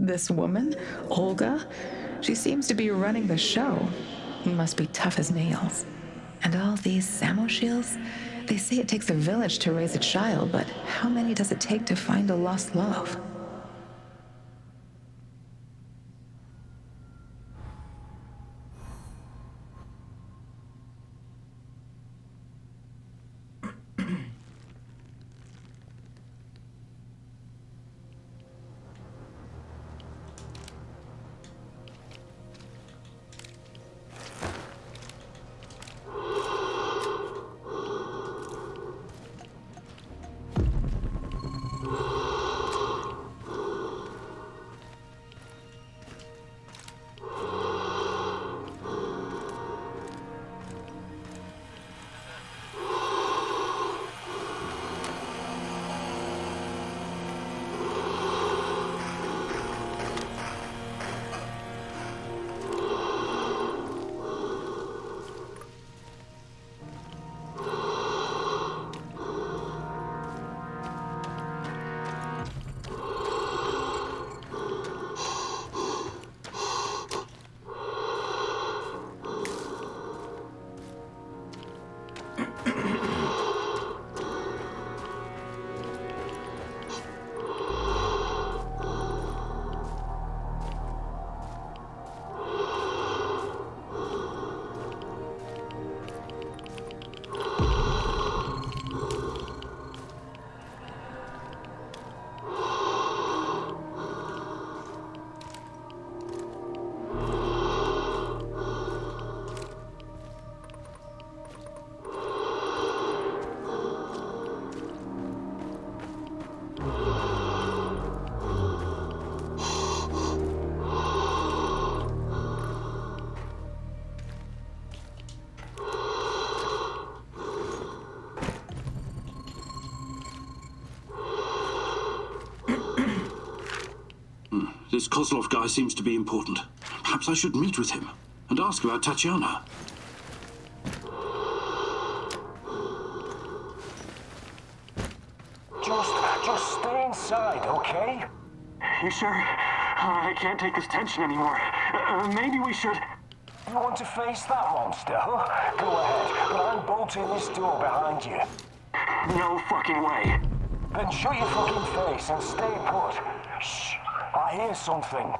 This woman, Olga, she seems to be running the show. Must be tough as nails. And all these Samoshils, they say it takes a village to raise a child, but how many does it take to find a lost love? This Kozlov guy seems to be important. Perhaps I should meet with him and ask about Tatiana. Just stay inside, okay? You sure? I can't take this tension anymore. Maybe we should... You want to face that monster? Go ahead, but I'm bolting this door behind you. No fucking way. Then shut your fucking face and stay put. Shh, I hear something.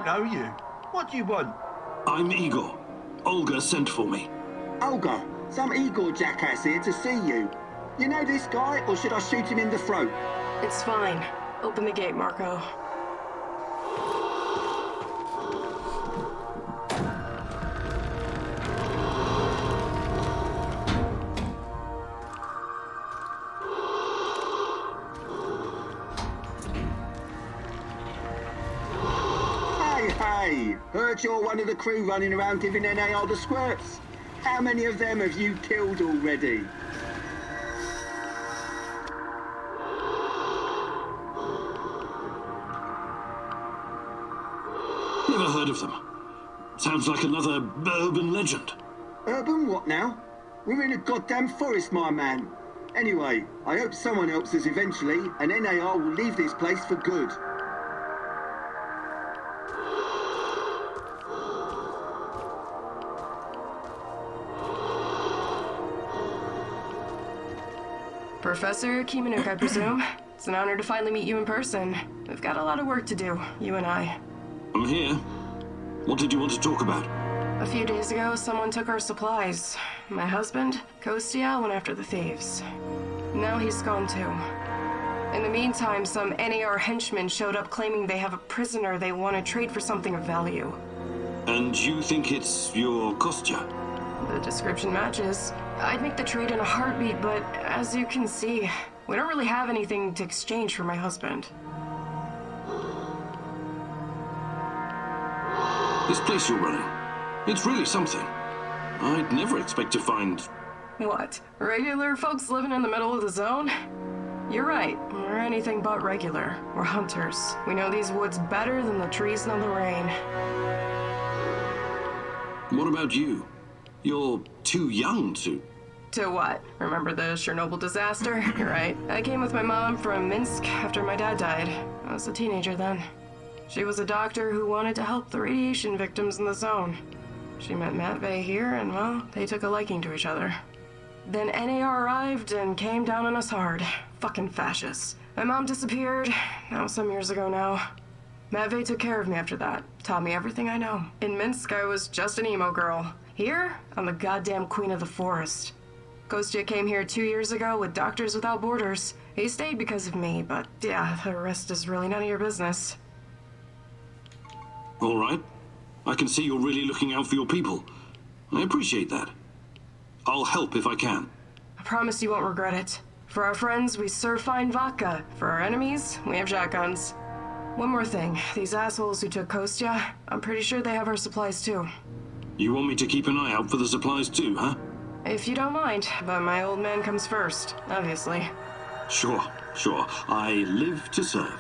Know you. What do you want? I'm Igor. Olga sent for me. Olga, some Igor jackass here to see you. You know this guy, or should I shoot him in the throat? It's fine. Open the gate, Marco. Hey, heard you're one of the crew running around giving NAR the squirts. How many of them have you killed already? Never heard of them. Sounds like another urban legend. Urban what now? We're in a goddamn forest, my man. Anyway, I hope someone helps us eventually, and NAR will leave this place for good. Professor Kimanuk, I presume. It's an honor to finally meet you in person. We've got a lot of work to do, you and I. I'm here. What did you want to talk about? A few days ago, someone took our supplies. My husband, Kostya, went after the thieves. Now he's gone too. In the meantime, some NAR henchmen showed up claiming they have a prisoner they want to trade for something of value. And you think it's your Kostya? The description matches. I'd make the trade in a heartbeat, but as you can see, we don't really have anything to exchange for my husband. This place you're running, it's really something. I'd never expect to find... What? Regular folks living in the middle of the zone? You're right. We're anything but regular. We're hunters. We know these woods better than the trees know the rain. What about you? You're too young to... To what? Remember the Chernobyl disaster? You're right. I came with my mom from Minsk after my dad died. I was a teenager then. She was a doctor who wanted to help the radiation victims in the zone. She met Matvey here, and well, they took a liking to each other. Then NAR arrived and came down on us hard. Fucking fascists. My mom disappeared. That was some years ago now. Matvey took care of me after that. Taught me everything I know. In Minsk, I was just an emo girl. Here, I'm the goddamn queen of the forest. Kostya came here 2 years ago with Doctors Without Borders. He stayed because of me, but yeah, the rest is really none of your business. All right. I can see you're really looking out for your people. I appreciate that. I'll help if I can. I promise you won't regret it. For our friends, we serve fine vodka. For our enemies, we have shotguns. One more thing. These assholes who took Kostya, I'm pretty sure they have our supplies too. You want me to keep an eye out for the supplies too, huh? If you don't mind, but my old man comes first, obviously. Sure. I live to serve.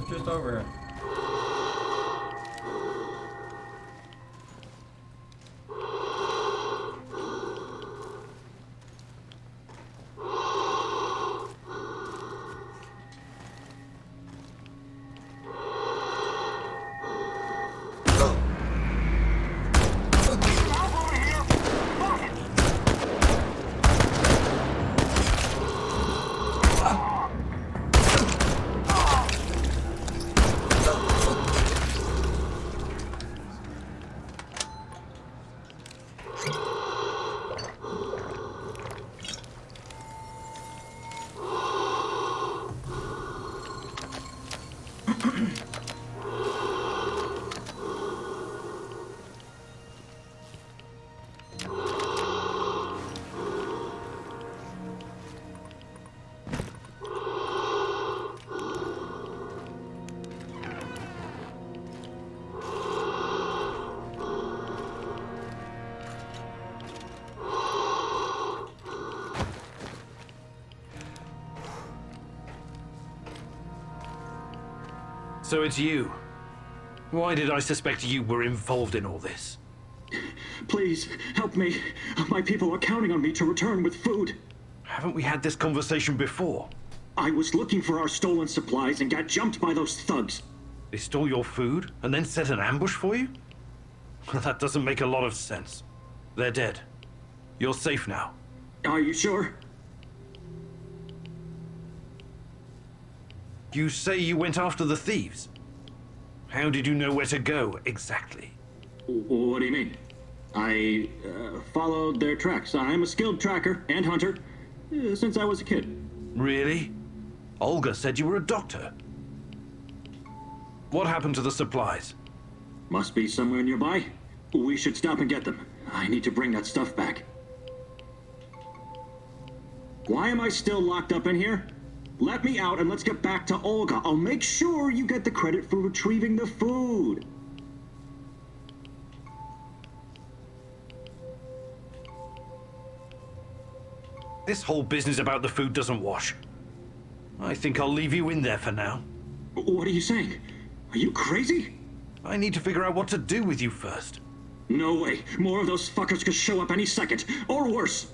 Just over here. So it's you. Why did I suspect you were involved in all this? Please, help me. My people are counting on me to return with food. Haven't we had this conversation before? I was looking for our stolen supplies and got jumped by those thugs. They stole your food and then set an ambush for you? That doesn't make a lot of sense. They're dead. You're safe now. Are you sure? You say you went after the thieves. How did you know where to go, exactly? What do you mean? I followed their tracks. I'm a skilled tracker and hunter since I was a kid. Really? Olga said you were a doctor. What happened to the supplies? Must be somewhere nearby. We should stop and get them. I need to bring that stuff back. Why am I still locked up in here? Let me out and let's get back to Olga. I'll make sure you get the credit for retrieving the food. This whole business about the food doesn't wash. I think I'll leave you in there for now. What are you saying? Are you crazy? I need to figure out what to do with you first. No way. More of those fuckers could show up any second. Or worse.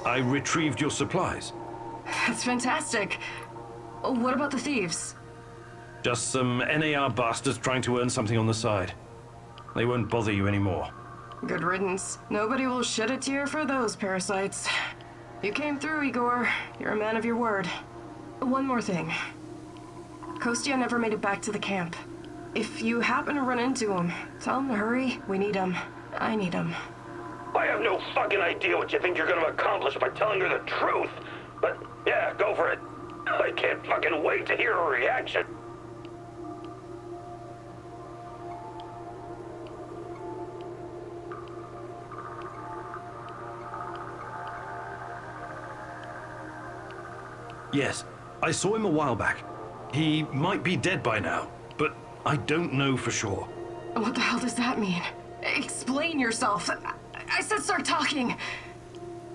I retrieved your supplies. That's fantastic. What about the thieves? Just some NAR bastards trying to earn something on the side. They won't bother you anymore. Good riddance. Nobody will shed a tear for those parasites. You came through, Igor. You're a man of your word. One more thing. Kostya never made it back to the camp. If you happen to run into him, tell him to hurry. We need him. I need him. I have no fucking idea what you think you're gonna accomplish by telling her the truth. But, yeah, go for it. I can't fucking wait to hear her reaction. Yes, I saw him a while back. He might be dead by now, but I don't know for sure. What the hell does that mean? Explain yourself. I said start talking.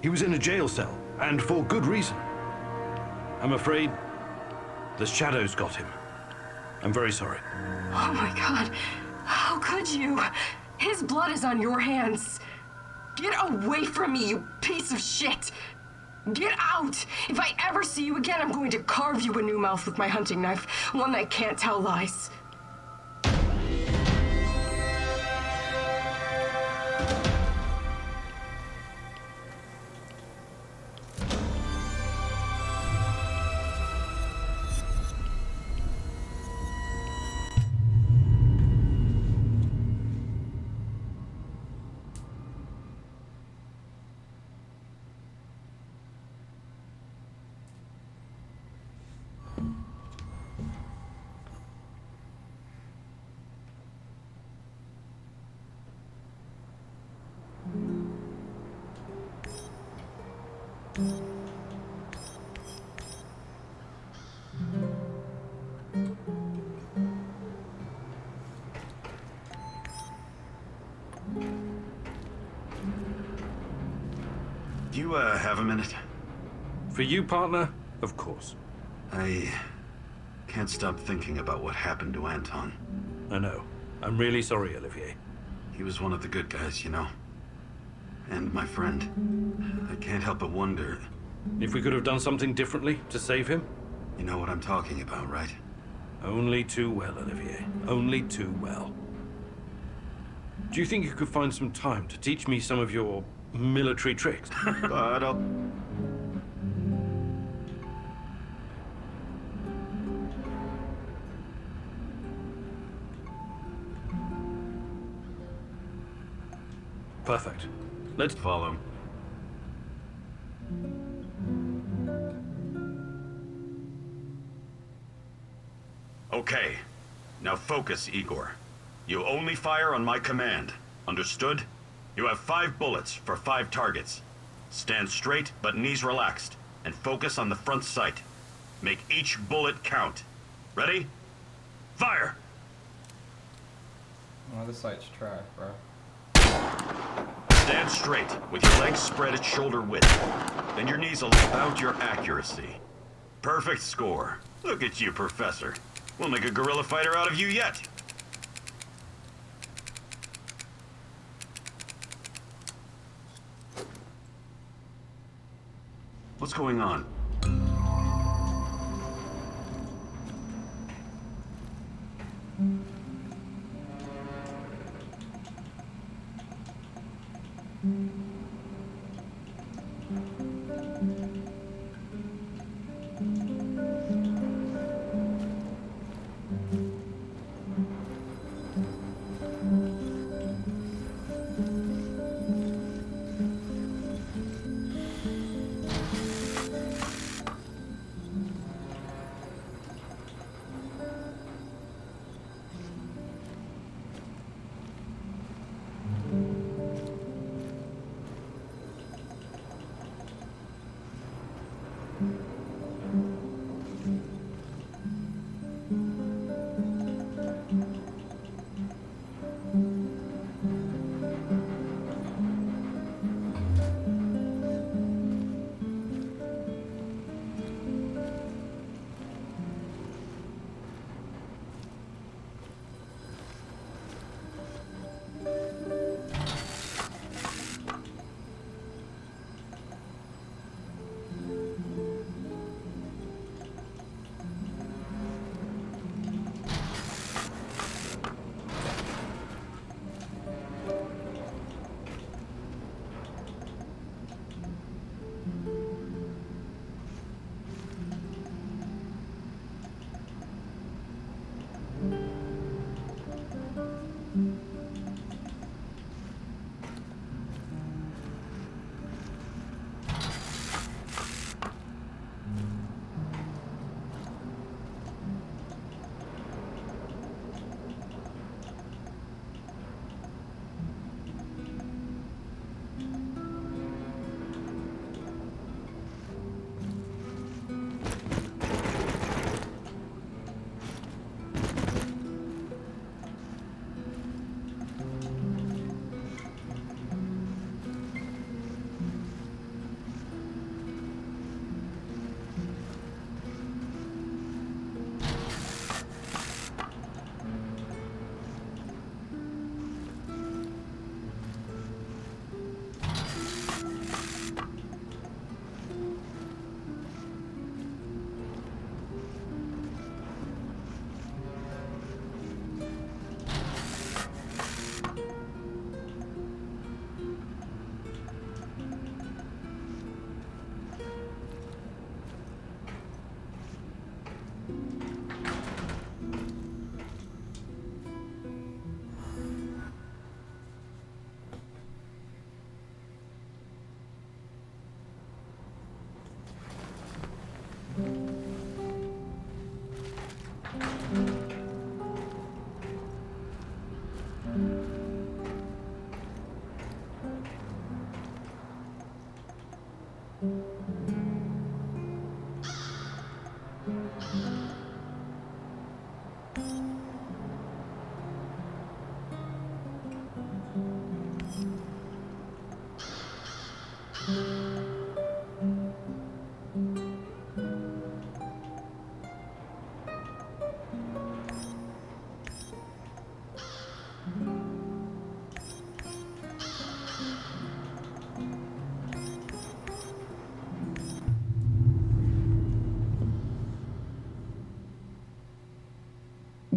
He was in a jail cell, and for good reason. I'm afraid the shadows got him. I'm very sorry. Oh my god. How could you? His blood is on your hands. Get away from me, you piece of shit. Get out! If I ever see you again, I'm going to carve you a new mouth with my hunting knife. One that can't tell lies. You, have a minute? For you, partner? Of course. I can't stop thinking about what happened to Anton. I know. I'm really sorry, Olivier. He was one of the good guys, you know. And my friend. I can't help but wonder... If we could have done something differently to save him? You know what I'm talking about, right? Only too well, Olivier. Only too well. Do you think you could find some time to teach me some of your military tricks? But I'll... Perfect. Let's follow him. Okay. Now focus, Igor. You only fire on my command. Understood? You have 5 bullets for 5 targets. Stand straight, but knees relaxed, and focus on the front sight. Make each bullet count. Ready? Fire! Oh, this site's trash, bro. Stand straight, with your legs spread at shoulder width. Then your knees will about your accuracy. Perfect score. Look at you, Professor. We'll make a guerrilla fighter out of you yet. What's going on?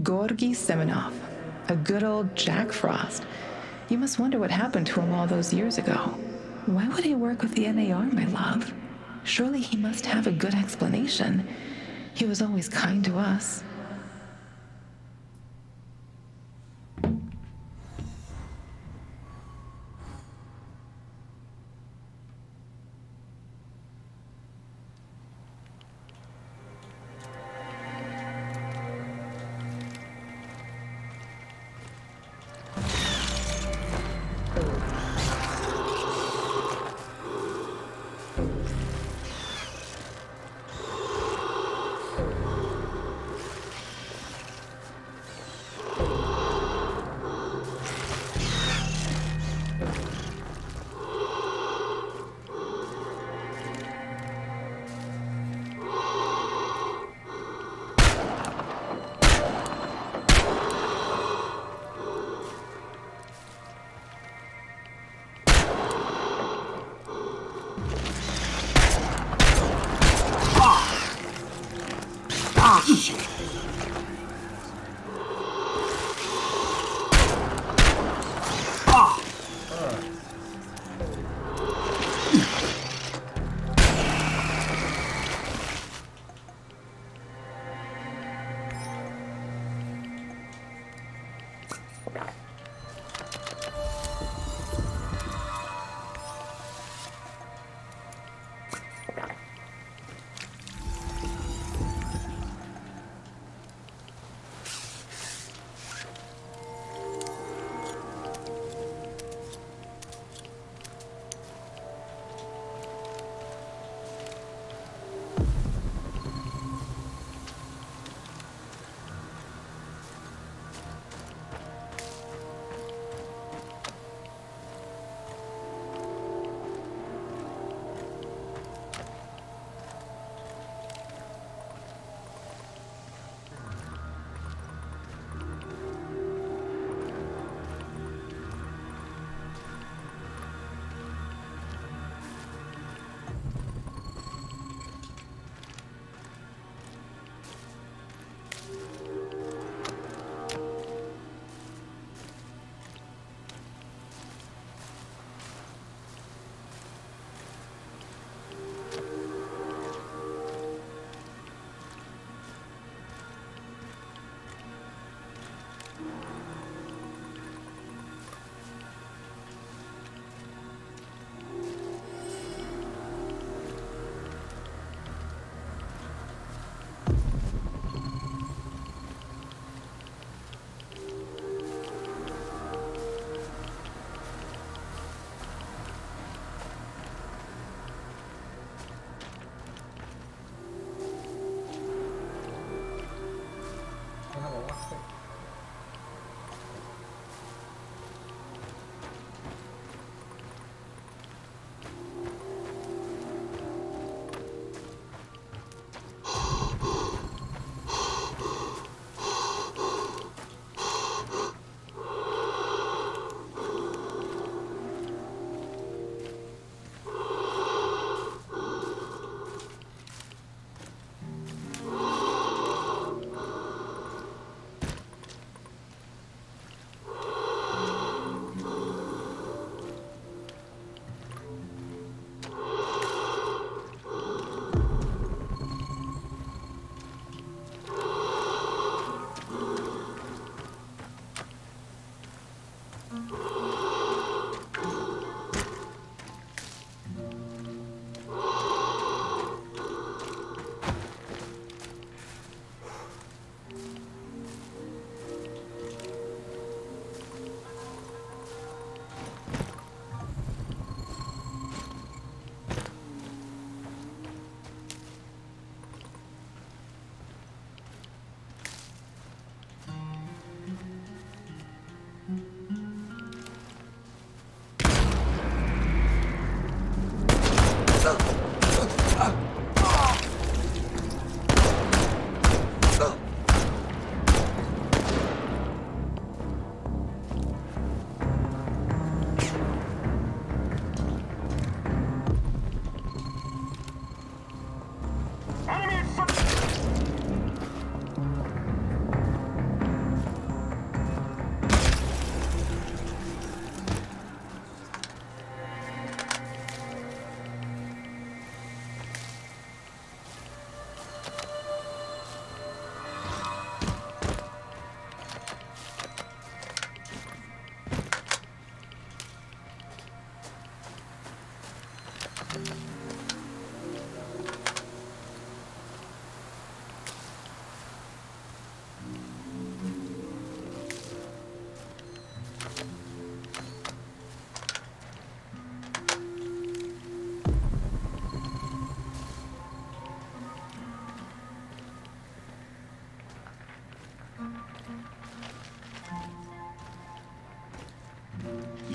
Georgy Semenov, a good old Jack Frost. You must wonder what happened to him all those years ago. Why would he work with the NAR, my love? Surely he must have a good explanation. He was always kind to us.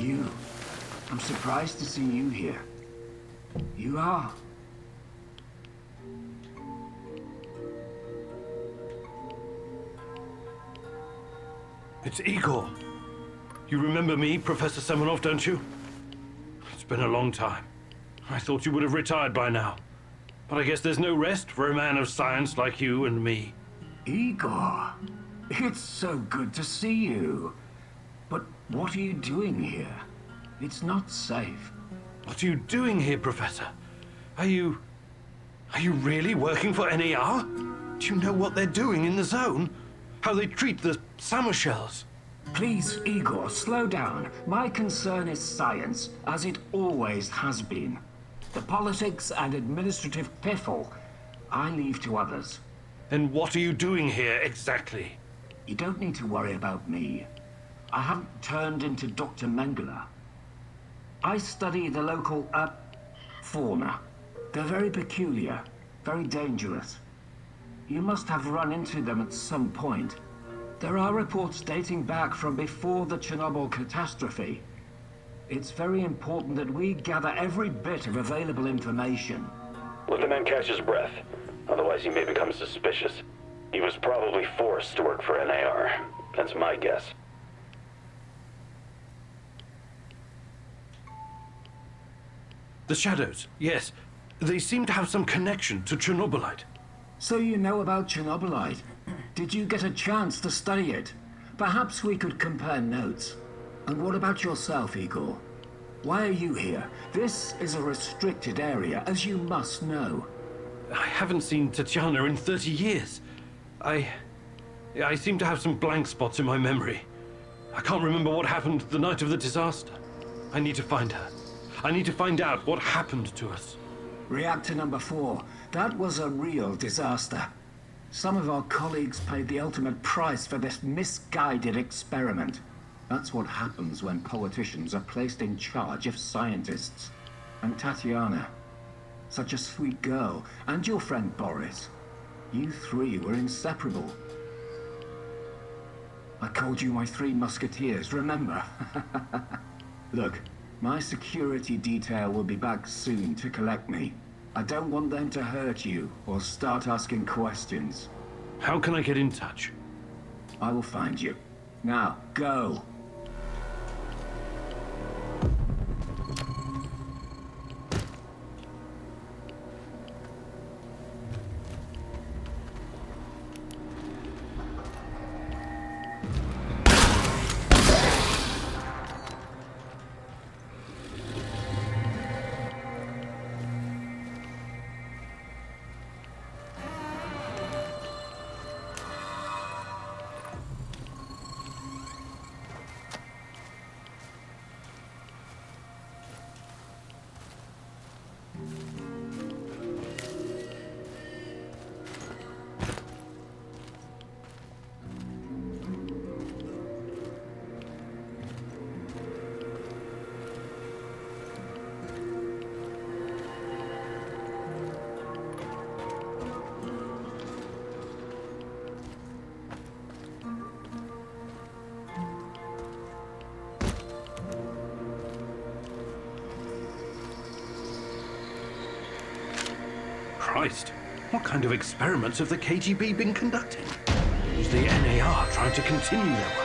you. I'm surprised to see you here. You are. It's Igor. You remember me, Professor Semenov, don't you? It's been a long time. I thought you would have retired by now. But I guess there's no rest for a man of science like you and me. Igor, it's so good to see you. But what are you doing here? It's not safe. What are you doing here, Professor? Are you really working for NAR? Do you know what they're doing in the zone? How they treat the Samushells? Please, Igor, slow down. My concern is science, as it always has been. The politics and administrative piffle, I leave to others. Then what are you doing here, exactly? You don't need to worry about me. I haven't turned into Dr. Mengele. I study the local, fauna. They're very peculiar, very dangerous. You must have run into them at some point. There are reports dating back from before the Chernobyl catastrophe. It's very important that we gather every bit of available information. Let the man catch his breath. Otherwise he may become suspicious. He was probably forced to work for NAR. That's my guess. The shadows, yes. They seem to have some connection to Chernobylite. So you know about Chernobylite? Did you get a chance to study it? Perhaps we could compare notes. And what about yourself, Igor? Why are you here? This is a restricted area, as you must know. I haven't seen Tatiana in 30 years. I seem to have some blank spots in my memory. I can't remember what happened the night of the disaster. I need to find her. I need to find out what happened to us. Reactor number 4. That was a real disaster. Some of our colleagues paid the ultimate price for this misguided experiment. That's what happens when politicians are placed in charge of scientists. And Tatiana, such a sweet girl, and your friend Boris. You three were inseparable. I called you my 3 musketeers, remember? Look, my security detail will be back soon to collect me. I don't want them to hurt you or start asking questions. How can I get in touch? I will find you. Now, go. Christ, what kind of experiments have the KGB been conducting? Is the NAR trying to continue their work?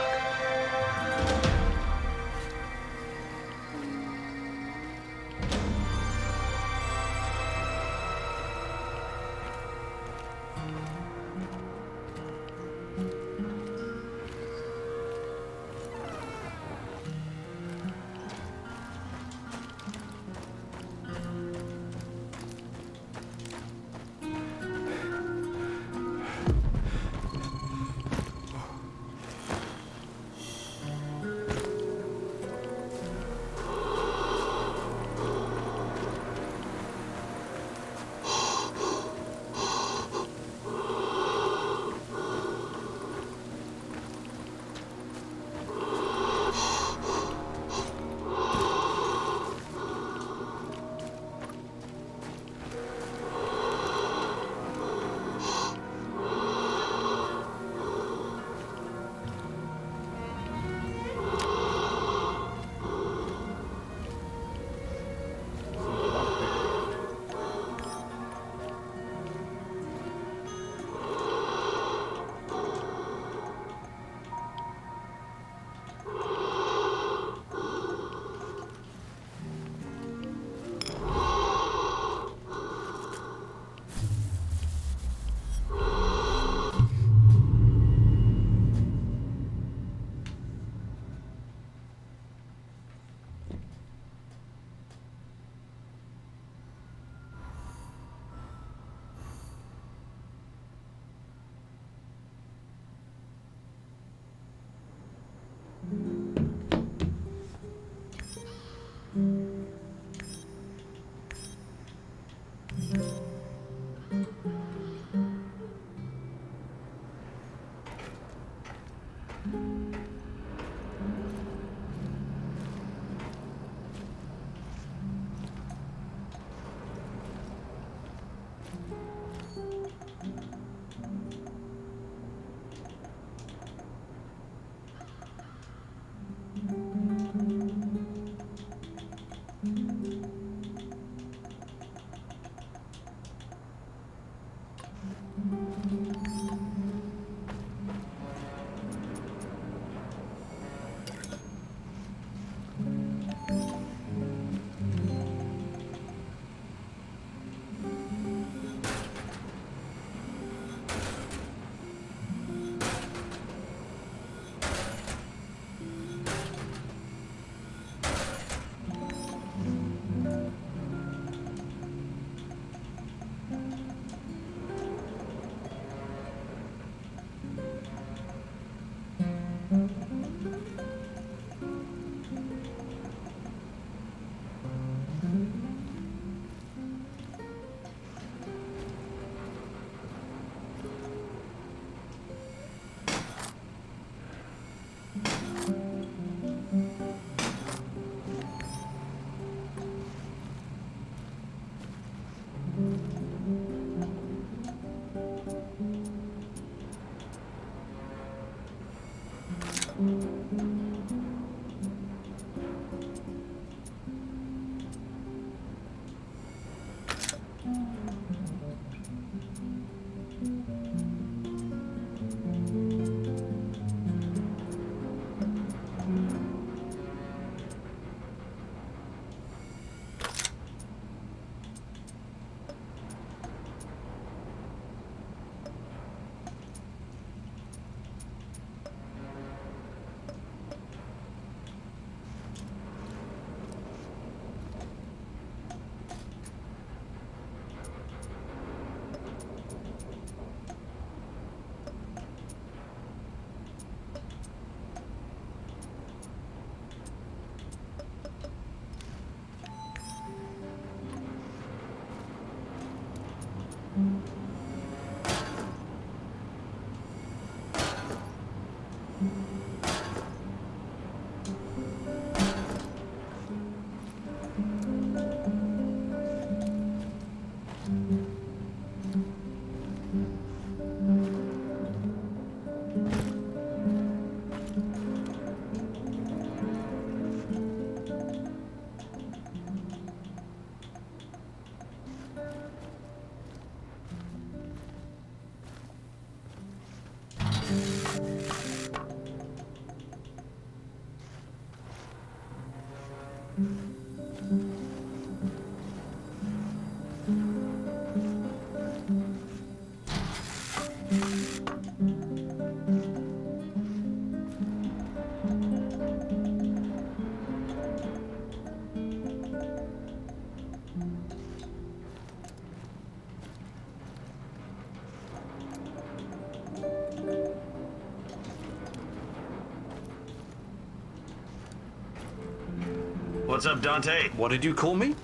What's up, Dante? What did you call me?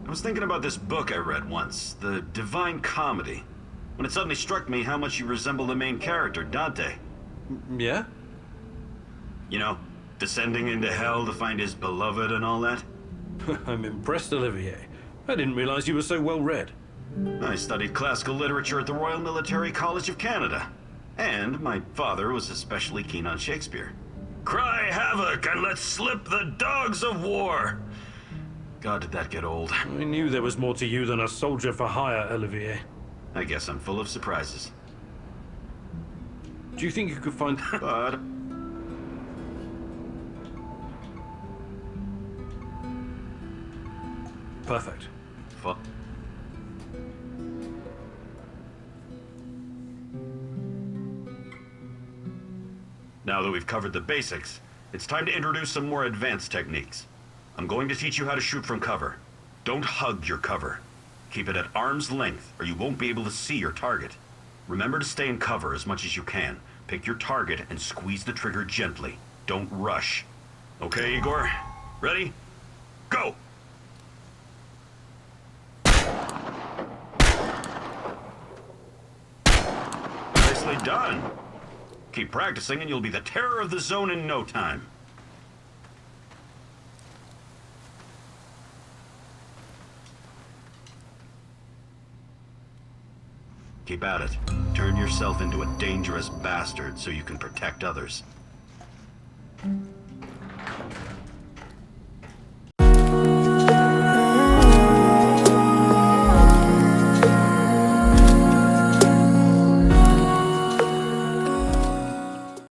I was thinking about this book I read once, The Divine Comedy, when it suddenly struck me how much you resemble the main character, Dante. Yeah? You know, descending into hell to find his beloved and all that. I'm impressed, Olivier. I didn't realize you were so well read. I studied classical literature at the Royal Military College of Canada. And my father was especially keen on Shakespeare. Cry havoc and let's slip the dogs of war! God, did that get old. I knew there was more to you than a soldier for hire, Olivier. I guess I'm full of surprises. Do you think you could find... But... Perfect. Fuck. Now that we've covered the basics, it's time to introduce some more advanced techniques. I'm going to teach you how to shoot from cover. Don't hug your cover. Keep it at arm's length, or you won't be able to see your target. Remember to stay in cover as much as you can. Pick your target and squeeze the trigger gently. Don't rush. Okay, Igor? Ready? Go! Nicely done! Keep practicing and you'll be the terror of the zone in no time. Keep at it. Turn yourself into a dangerous bastard so you can protect others.